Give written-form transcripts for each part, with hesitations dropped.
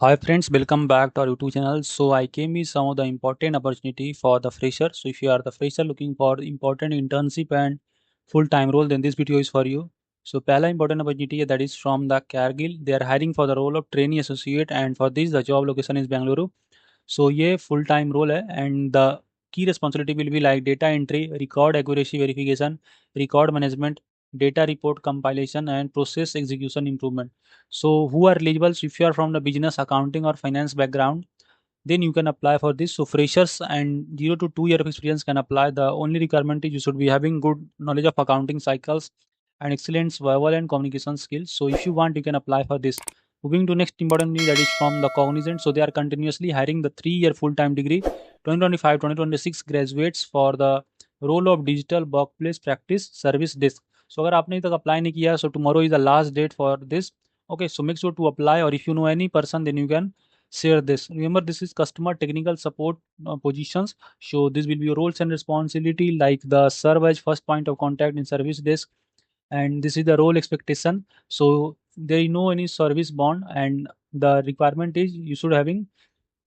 Hi friends, welcome back to our YouTube channel. So I came with some of the important opportunity for the fresher. So if you are the fresher looking for important internship and full-time role, then this video is for you. So पहला important opportunity है that is from the Cargill. They are hiring for the role of trainee associate and for this the job location is Bengaluru. So ये full-time role है and the key responsibility will be like data entry, record accuracy verification, record management, data report compilation and process execution improvement. So who are eligible? So if you are from the business, accounting or finance background, then you can apply for this. So freshers and 0 to 2 year of experience can apply. The only requirement is you should be having good knowledge of accounting cycles and excellent verbal and communication skills. So if you want, you can apply for this. Moving to next important need that is from the Cognizant. So they are continuously hiring the 3 year full-time degree 2025-2026 graduates for the role of digital workplace practice service desk. So अगर आपने तक apply नहीं किया, so tomorrow is the last date for this. Okay, so make sure to apply, or if you know any person, then you can share this. Remember, this is customer technical support positions. So this will be your roles and responsibility, like the serve as first point of contact in service desk, and this is the role expectation. So there is no any service bond, and the requirement is you should having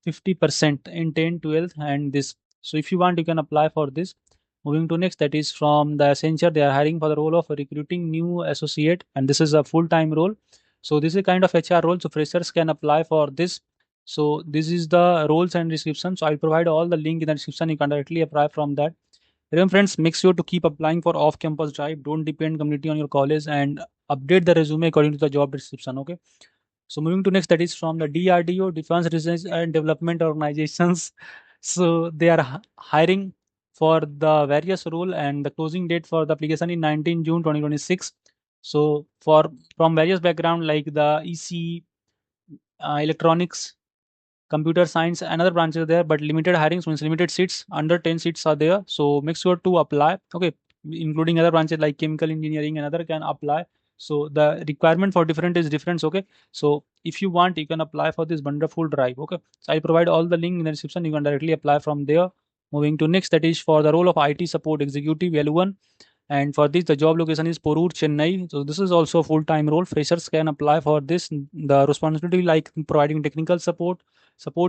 50% in 10 12 and this. So if you want, you can apply for this. Moving to next, that is from the Accenture. They are hiring for the role of recruiting new associate, and this is a full-time role. So this is a kind of HR role, so freshers can apply for this. So this is the roles and description. So I'll provide all the link in the description. You can directly apply from that. Remember friends, make sure to keep applying for off-campus drive. Don't depend completely on your college and update the resume according to the job description. Okay. So moving to next, that is from the DRDO, Defense Research and Development Organizations. So they are hiring for the various role, and the closing date for the application is 19 June 2026. So for from various background like the EC, electronics, computer science, another branches there, but limited hiring means limited seats, under 10 seats are there. So make sure to apply. Okay, including other branches like chemical engineering and other can apply. So the requirement for different is different. Okay, so if you want, you can apply for this wonderful drive. Okay, so I provide all the link in the description. You can directly apply from there. Moving to next, that is for the role of IT support executive L1, and for this the job location is Porur, Chennai. So this is also a full-time role. Freshers can apply for this. The responsibility like providing technical support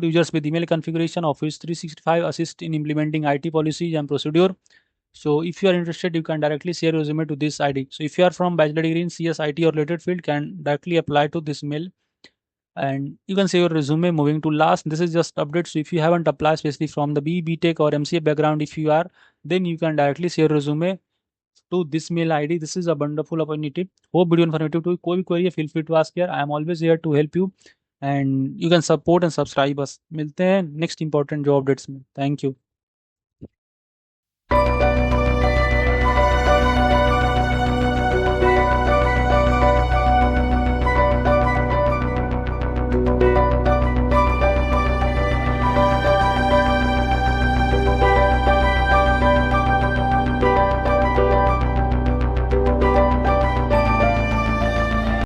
users with email configuration, Office 365, assist in implementing IT policies and procedure. So if you are interested, you can directly share resume to this ID. So if you are from bachelor degree in CS, IT or related field, can directly apply to this mail and you can share your resume. Moving to last, this is just update. So if you haven't applied, especially from the BTech or MCA background, if you are, then you can directly share resume to this mail ID. This is a wonderful opportunity. Hope video informative to कोई भी query है, feel free to ask here. I am always here to help you and you can support and subscribe us. मिलते हैं next important job updates में. Thank you.